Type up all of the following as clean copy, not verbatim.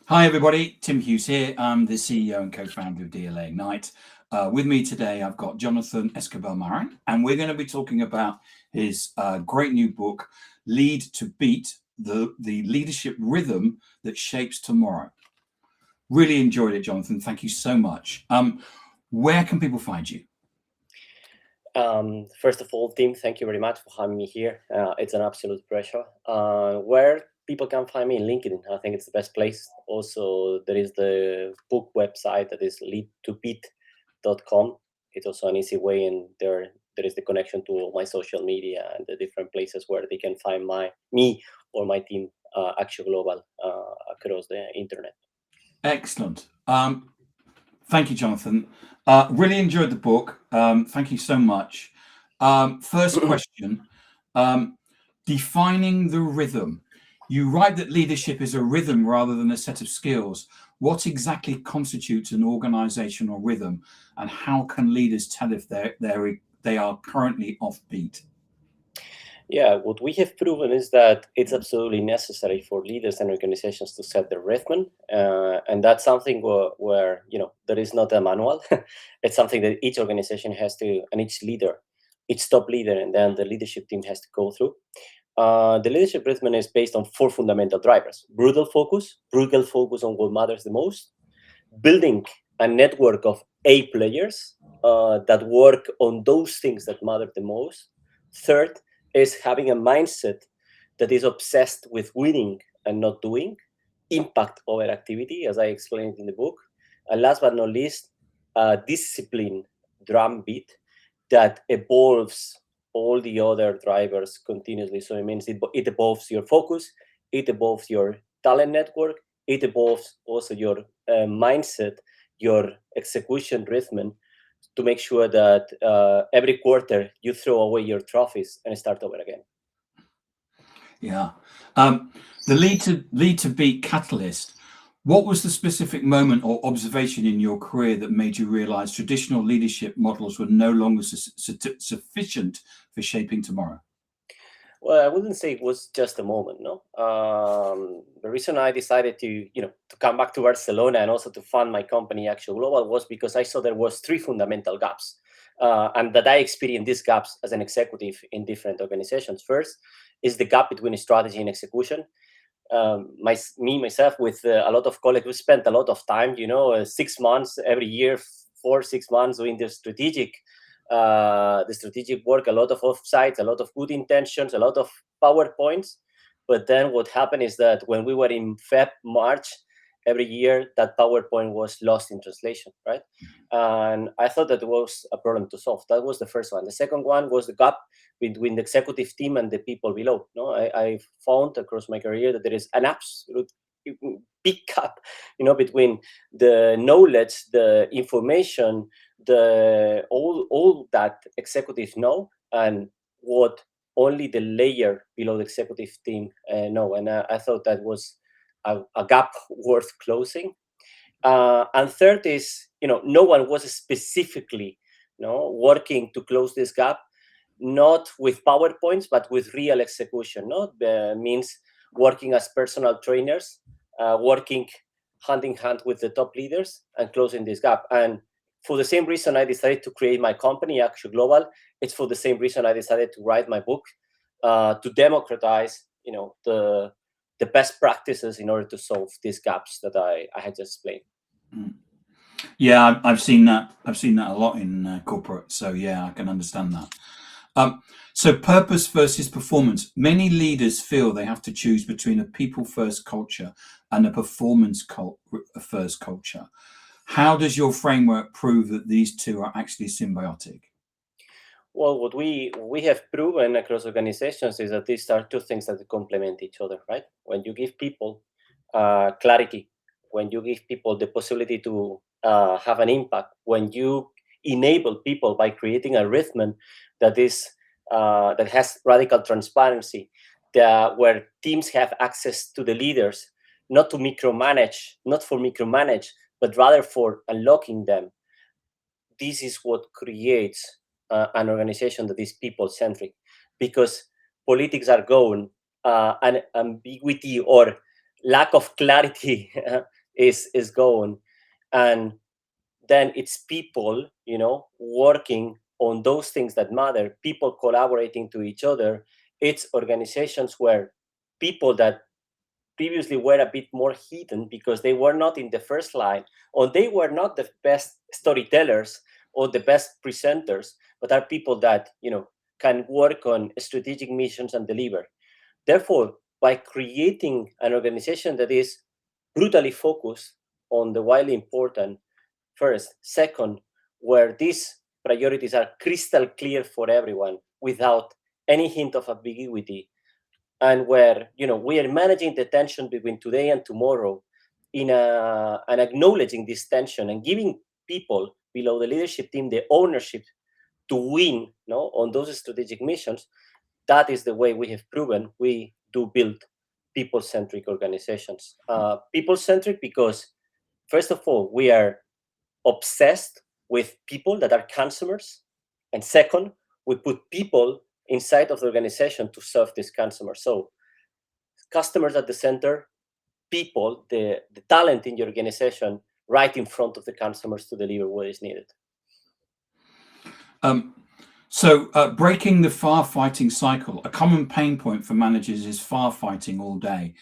Hi, everybody. Tim Hughes here. I'm the CEO and co-founder of DLA Ignite. With me today, I've got Jonathan Escobar Marin, and we're going to be talking about his great new book, Lead to Beat, the leadership rhythm that shapes tomorrow. Really enjoyed it, Jonathan. Thank you so much. Where can people find you? First of all, Tim, thank you very much for having me here. It's an absolute pleasure. Where people can find me in LinkedIn, I think it's the best place. Also, there is the book website that is leadtobeat.com. It's also an easy way, and there is the connection to all my social media and the different places where they can find me or my team, ActioGlobal, across the internet. Excellent. Thank you, Jonathan. Really enjoyed the book. Thank you so much. First question, defining the rhythm. You write that leadership is a rhythm rather than a set of skills. What exactly constitutes an organizational rhythm, and how can leaders tell if they are currently offbeat? Yeah, what we have proven is that it's absolutely necessary for leaders and organizations to set the rhythm, and that's something where there is not a manual. It's something that each organization has to, and each leader, each top leader, and then the leadership team has to go through. The leadership rhythm is based on four fundamental drivers: brutal focus on what matters the most, building a network of A players that work on those things that matter the most. Third is having a mindset that is obsessed with winning and not doing, impact over activity, as I explained in the book. And last but not least, a discipline drumbeat that evolves all the other drivers continuously. So it means it evolves your focus, it evolves your talent network, it evolves also your mindset, your execution rhythm, to make sure that every quarter you throw away your trophies and start over again. Yeah. The lead to beat catalyst. What was the specific moment or observation in your career that made you realize traditional leadership models were no longer sufficient for shaping tomorrow? Well, I wouldn't say it was just a moment. No, the reason I decided to come back to Barcelona and also to fund my company ActioGlobal was because I saw there was three fundamental gaps, and that I experienced these gaps as an executive in different organizations. First is the gap between strategy and execution. Myself, with a lot of colleagues, we spent a lot of time, 6 months every year, 4 6 months doing the strategic work, a lot of offsites, a lot of good intentions, a lot of PowerPoints. But then what happened is that when we were in March, every year that PowerPoint was lost in translation, right? And I thought that was a problem to solve. That was the first one. The second one was the gap between the executive team and the people below. No, I found across my career that there is an absolute big gap, between the knowledge, the information, the all that executives know, and what only the layer below the executive team know. And I thought that was a gap worth closing. And third is, no one was specifically, working to close this gap, not with PowerPoints, but with real execution. No, means working as personal trainers, working hand in hand with the top leaders and closing this gap. And for the same reason I decided to create my company, ActioGlobal, it's for the same reason I decided to write my book, to democratize, the best practices in order to solve these gaps that I had just explained. Yeah, I've seen that. I've seen that a lot in corporate. So yeah, I can understand that. So purpose versus performance. Many leaders feel they have to choose between a people-first culture and a performance-first culture. How does your framework prove that these two are actually symbiotic? Well, what we have proven across organizations is that these are two things that complement each other, right? When you give people clarity, when you give people the possibility to have an impact, when you enable people by creating a rhythm that is that has radical transparency, where teams have access to the leaders, not to micromanage, not for micromanage, but rather for unlocking them. This is what creates an organization that is people-centric, because politics are gone, and ambiguity or lack of clarity is going. And then it's people, working on those things that matter, people collaborating to each other. It's organizations where people that previously were a bit more hidden because they were not in the first line, or they were not the best storytellers or the best presenters, but are people that can work on strategic missions and deliver. Therefore, by creating an organization that is brutally focused on the widely important first, second, where these priorities are crystal clear for everyone without any hint of ambiguity, and where we are managing the tension between today and tomorrow and acknowledging this tension and giving people below the leadership team the ownership to win on those strategic missions. That is the way we have proven we do build people-centric organizations. People-centric because, first of all, we are obsessed with people that are consumers, and second, we put people inside of the organization to serve these consumers. So customers at the center, people, the talent in your organization right in front of the consumers to deliver what is needed. So breaking the firefighting cycle, a common pain point for managers is firefighting all day.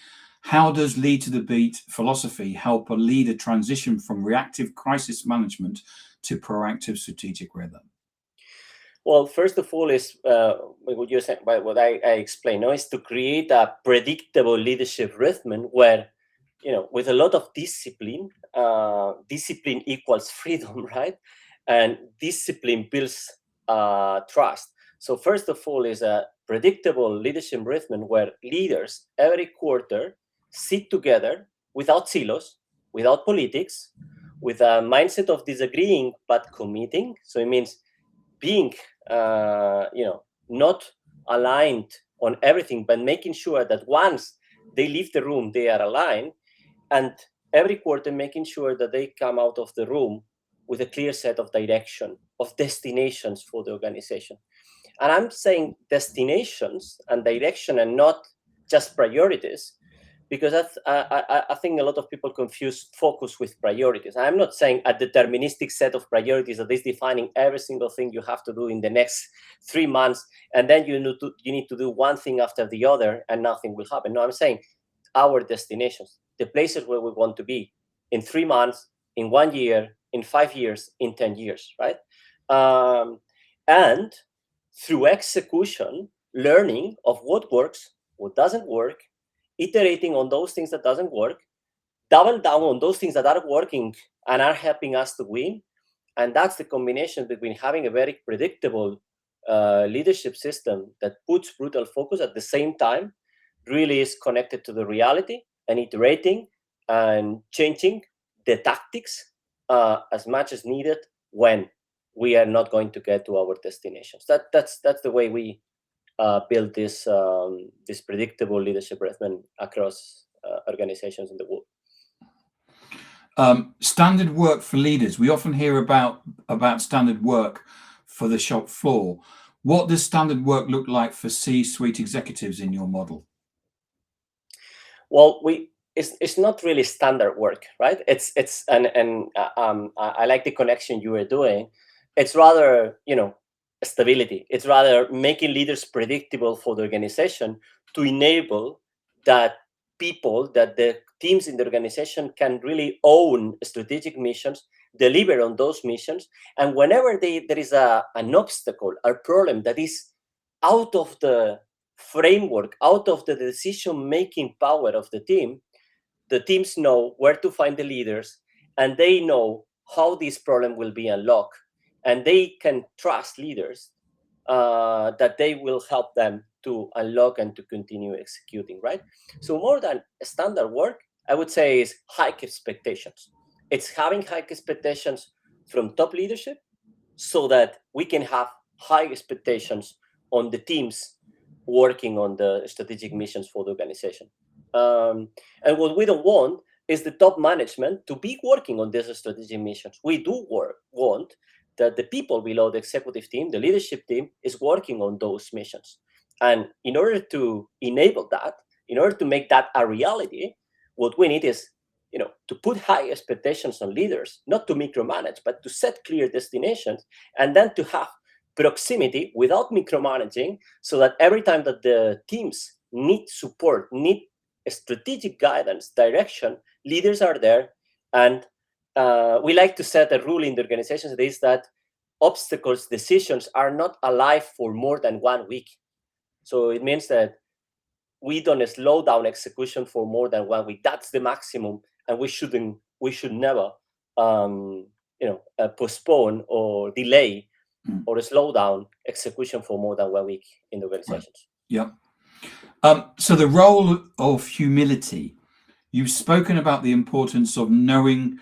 How does lead to the beat philosophy help a leader transition from reactive crisis management to proactive strategic rhythm? Well, first of all, is what I explained, is to create a predictable leadership rhythm where, with a lot of discipline, discipline equals freedom, right? And discipline builds trust. So first of all is a predictable leadership rhythm where leaders every quarter sit together without silos, without politics, with a mindset of disagreeing but committing. So it means being not aligned on everything, but making sure that once they leave the room, they are aligned, and every quarter making sure that they come out of the room with a clear set of direction, of destinations for the organization. And I'm saying destinations and direction and not just priorities, because I think a lot of people confuse focus with priorities. I'm not saying a deterministic set of priorities that is defining every single thing you have to do in the next 3 months, and then you need to do one thing after the other and nothing will happen. No, I'm saying our destinations, the places where we want to be in 3 months, in 1 year, in 5 years, in 10 years, right? And through execution, learning of what works, what doesn't work, iterating on those things that doesn't work, double down on those things that are working and are helping us to win. And that's the combination between having a very predictable leadership system that puts brutal focus at the same time, really is connected to the reality, and iterating and changing the tactics as much as needed when we are not going to get to our destinations. That's the way we build this predictable leadership rhythm across organizations in the world. Standard work for leaders. We often hear about standard work for the shop floor. What does standard work look like for C-suite executives in your model? Well, it's not really standard work, right? I like the connection you were doing. It's rather, stability. It's rather making leaders predictable for the organization to enable that people, that the teams in the organization can really own strategic missions, deliver on those missions. And whenever there is an obstacle or problem that is out of the framework, out of the decision-making power of the teams know where to find the leaders, and they know how this problem will be unlocked. And they can trust leaders that they will help them to unlock and to continue executing, right? So more than standard work, I would say is high expectations. It's having high expectations from top leadership so that we can have high expectations on the teams working on the strategic missions for the organization. And what we don't want is the top management to be working on these strategic missions. We do want that the people below the executive team, the leadership team, is working on those missions. And in order to enable that, in order to make that a reality, what we need is to put high expectations on leaders, not to micromanage, but to set clear destinations, and then to have proximity without micromanaging, so that every time that the teams need support, need strategic guidance, direction, leaders are there. And we like to set a rule in the organizations, is that obstacles, decisions are not alive for more than 1 week. So it means that we don't slow down execution for more than 1 week. That's the maximum, and we should never postpone or delay or slow down execution for more than 1 week in the organizations. Right. Yep. So the role of humility, you've spoken about the importance of knowing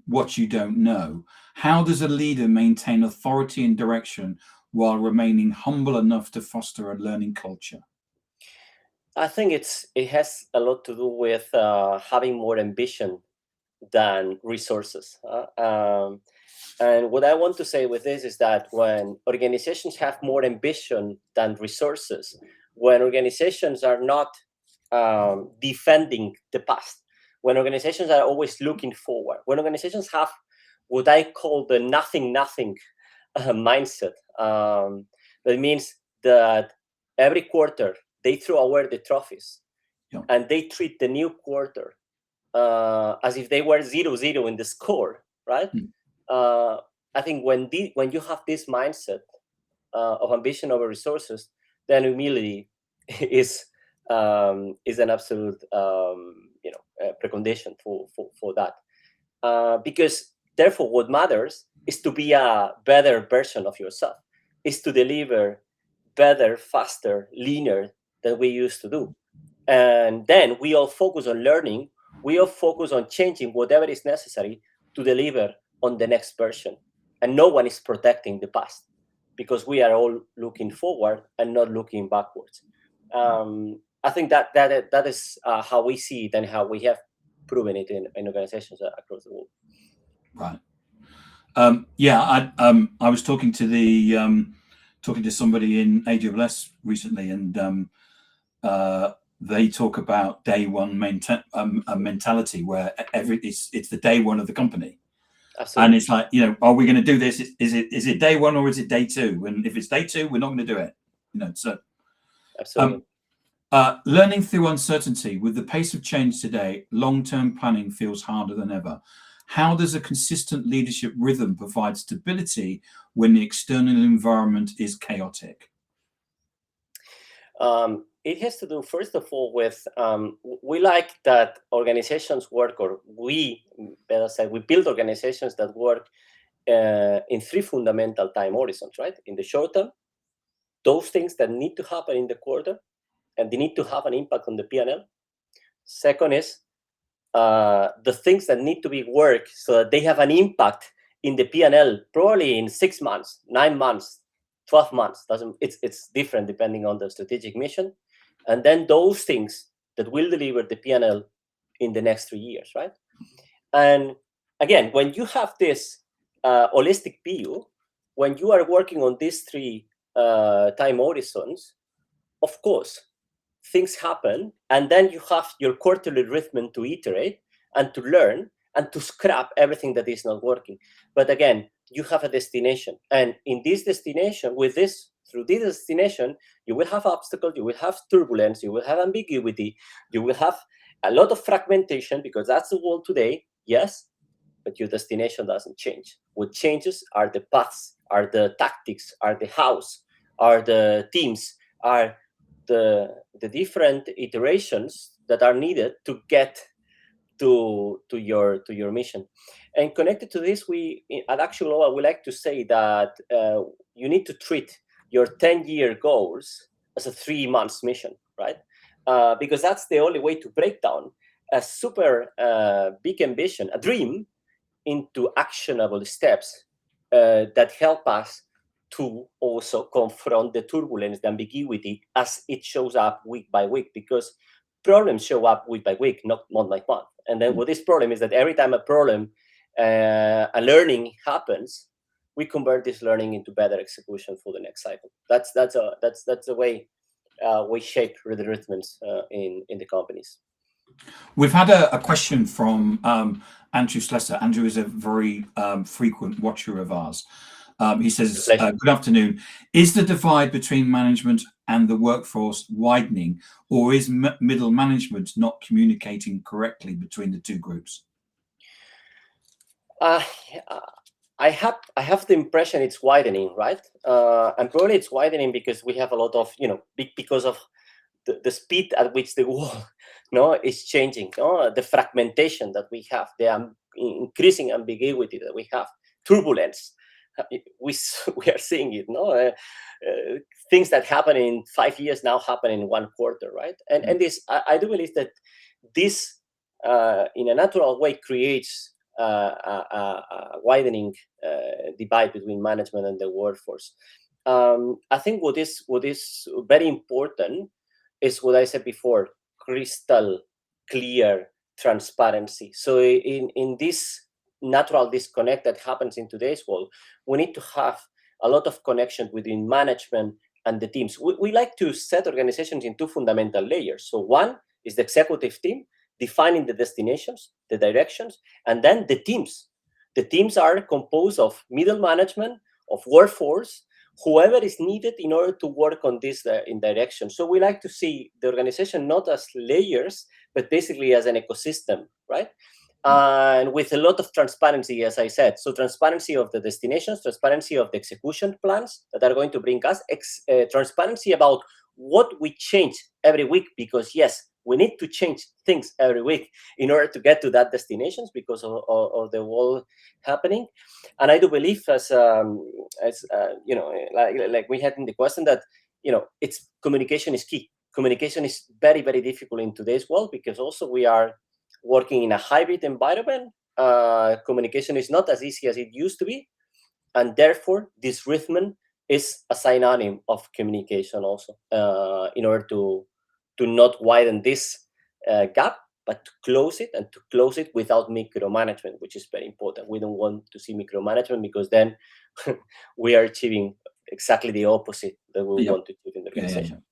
what you don't know. How does a leader maintain authority and direction while remaining humble enough to foster a learning culture? I think it has a lot to do with having more ambition than resources. And what I want to say with this is that when organizations have more ambition than resources, when organizations are not defending the past, when organizations are always looking forward, when organizations have what I call the nothing mindset, that means that every quarter they throw away the trophies, and they treat the new quarter as if they were 0-0 in the score, right? I think when you have this mindset of ambition over resources, then humility is an absolute precondition for that. Because therefore, what matters is to be a better version of yourself, is to deliver better, faster, leaner than we used to do. And then we all focus on learning. We all focus on changing whatever is necessary to deliver on the next version. And no one is protecting the past, because we are all looking forward and not looking backwards. I think that is how we see it and how we have proven it in organizations across the world. Right. I was talking to somebody in AWS recently, and they talk about day one mentality, where it's the day one of the company. Absolutely. And it's like, are we going to do this? Is it day one or is it day two? And if it's day two, we're not going to do it. So absolutely. Learning through uncertainty. With the pace of change today, long-term planning feels harder than ever. How does a consistent leadership rhythm provide stability when the external environment is chaotic? It has to do, first of all, with we like that organizations work, or we build organizations that work in 3 fundamental time horizons, right? In the short term, those things that need to happen in the quarter, and they need to have an impact on the P&L. Second is the things that need to be worked so that they have an impact in the P&L, probably in 6 months, 9 months, 12 months. It's different depending on the strategic mission. And then those things that will deliver the P&L in the next 3 years, right? And again, when you have this holistic view, when you are working on these 3 time horizons, of course, things happen, and then you have your quarterly rhythm to iterate and to learn and to scrap everything that is not working. But again, you have a destination, and in this destination, through this destination, you will have obstacles, you will have turbulence, you will have ambiguity, you will have a lot of fragmentation, because that's the world today, yes, but your destination doesn't change. What changes are the paths, are the tactics, are the hows, are the teams, are the different iterations that are needed to get to your mission. And connected to this, we at ActioGlobal, we like to say that you need to treat your 10-year goals as a 3 months mission, right? Because that's the only way to break down a super big ambition, a dream, into actionable steps that help us to also confront the turbulence, the ambiguity, as it shows up week by week, because problems show up week by week, not month by month. And then what this problem is that every time a problem, a learning happens, we convert this learning into better execution for the next cycle. That's the way we shape the rhythms in the companies. We've had a question from Andrew Slesser. Andrew is a very frequent watcher of ours. He says, good afternoon. Is the divide between management and the workforce widening, or is middle management not communicating correctly between the two groups? I have the impression it's widening, right? And probably it's widening because we have a lot of, because of the speed at which the world is changing, the fragmentation that we have, the increasing ambiguity that we have, turbulence. We are seeing it, things that happen in 5 years now happen in 1 quarter, right? And this, I do believe that this, in a natural way, creates a widening divide between management and the workforce. I think what is very important is what I said before: crystal clear transparency. So in this natural disconnect that happens in today's world, we need to have a lot of connection between management and the teams. We like to set organizations in 2 fundamental layers. So one is the executive team, defining the destinations, the directions, and then the teams. The teams are composed of middle management, of workforce, whoever is needed in order to work on this in direction. So we like to see the organization not as layers, but basically as an ecosystem, right? And with a lot of transparency, as I said. So transparency of the destinations, transparency of the execution plans that are going to bring us, transparency about what we change every week, because yes, we need to change things every week in order to get to that destinations because of the world happening. And I do believe, as like we had in the question, that it's communication is key. Communication is very, very difficult in today's world because also we are working in a hybrid environment. Communication is not as easy as it used to be, and therefore this rhythm is a synonym of communication also, in order to not widen this gap, but to close it, and to close it without micromanagement, which is very important. We don't want to see micromanagement because then we are achieving exactly the opposite that we want to achieve in the organization.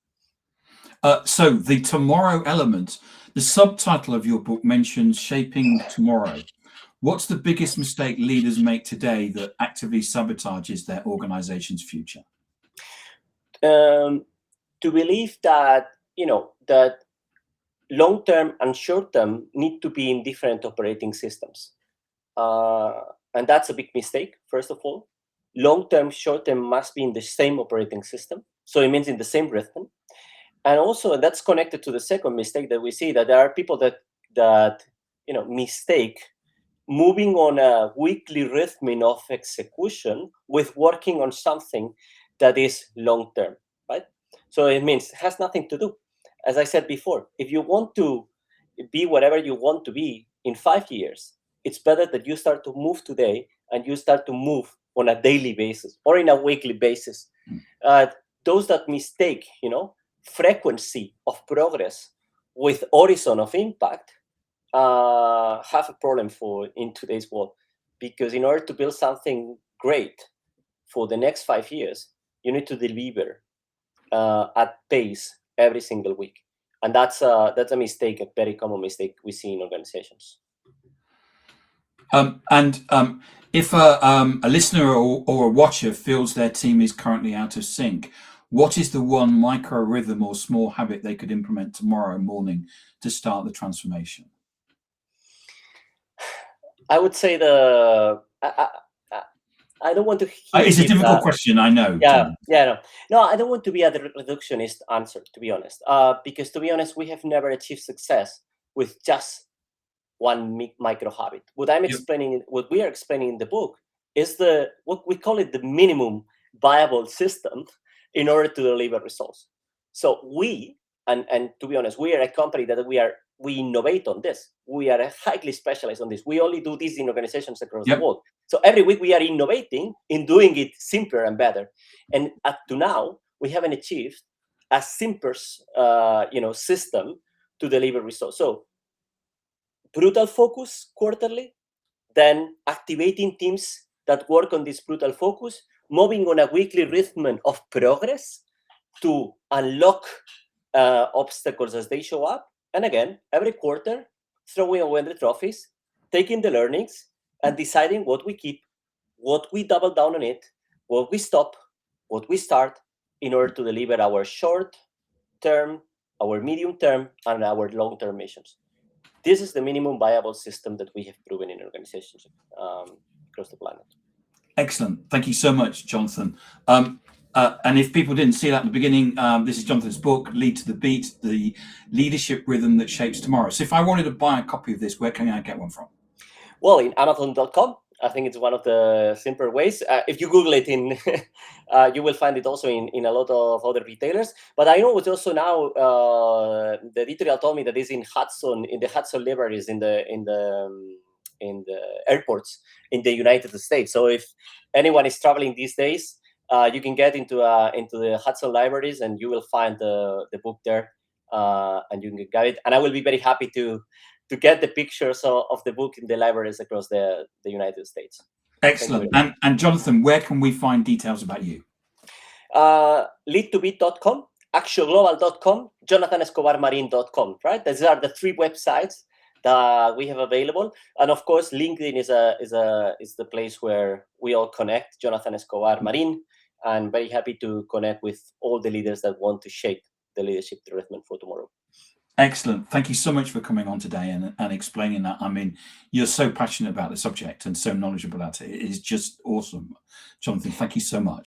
So the tomorrow element, the subtitle of your book mentions shaping tomorrow. What's the biggest mistake leaders make today that actively sabotages their organization's future? To believe that, that long-term and short-term need to be in different operating systems. And that's a big mistake, first of all. Long-term, short-term must be in the same operating system. So it means in the same rhythm. And also that's connected to the second mistake that we see, that there are people that mistake moving on a weekly rhythm of execution with working on something that is long-term, right? So it means it has nothing to do. As I said before, if you want to be whatever you want to be in 5 years, it's better that you start to move today and you start to move on a daily basis or in a weekly basis. Those that mistake, frequency of progress with horizon of impact have a problem in today's world, because in order to build something great for the next 5 years, you need to deliver at pace every single week, and that's a mistake, a very common mistake we see in organizations. If a listener or a watcher feels their team is currently out of sync, what is the one micro rhythm or small habit they could implement tomorrow morning to start the transformation? I would say I don't want to hear it's a difficult question, I know. No, I don't want to be a reductionist answer, to be honest, because to be honest, we have never achieved success with just one micro habit. What I'm explaining, what we are explaining in the book, is what we call it the minimum viable system in order to deliver results. So and to be honest, we are a company that we innovate on this. We are highly specialized on this. We only do this in organizations across the world. So every week we are innovating in doing it simpler and better. And up to now, we haven't achieved a simpler, system to deliver results. So brutal focus quarterly, then activating teams that work on this brutal focus, moving on a weekly rhythm of progress to unlock obstacles as they show up, and again, every quarter, throwing away the trophies, taking the learnings, and deciding what we keep, what we double down on it, what we stop, what we start, in order to deliver our short-term, our medium-term, and our long-term missions. This is the minimum viable system that we have proven in organizations across the planet. Excellent. Thank you so much, Jonathan. And if people didn't see that at the beginning, this is Jonathan's book, Lead to the Beat, the leadership rhythm that shapes tomorrow. So if I wanted to buy a copy of this, where can I get one from? Well, in Amazon.com, I think it's one of the simpler ways. If you Google it, you will find it also in a lot of other retailers. But I know it's also now, the editorial told me that it's in the Hudson libraries in the airports in the United States. So if anyone is traveling these days, you can get into the Hudson libraries and you will find the book there, and you can get it. And I will be very happy to get the pictures of the book in the libraries across the United States. Excellent. And Jonathan, where can we find details about you? Lead2beat.com, ActioGlobal.com, JonathanEscobarMarin.com, right? These are the 3 websites that we have available. And of course, LinkedIn is the place where we all connect, Jonathan Escobar Marin, and very happy to connect with all the leaders that want to shape the leadership development for tomorrow. Excellent. Thank you so much for coming on today and explaining that. I mean, you're so passionate about the subject and so knowledgeable about it. It is just awesome. Jonathan, thank you so much.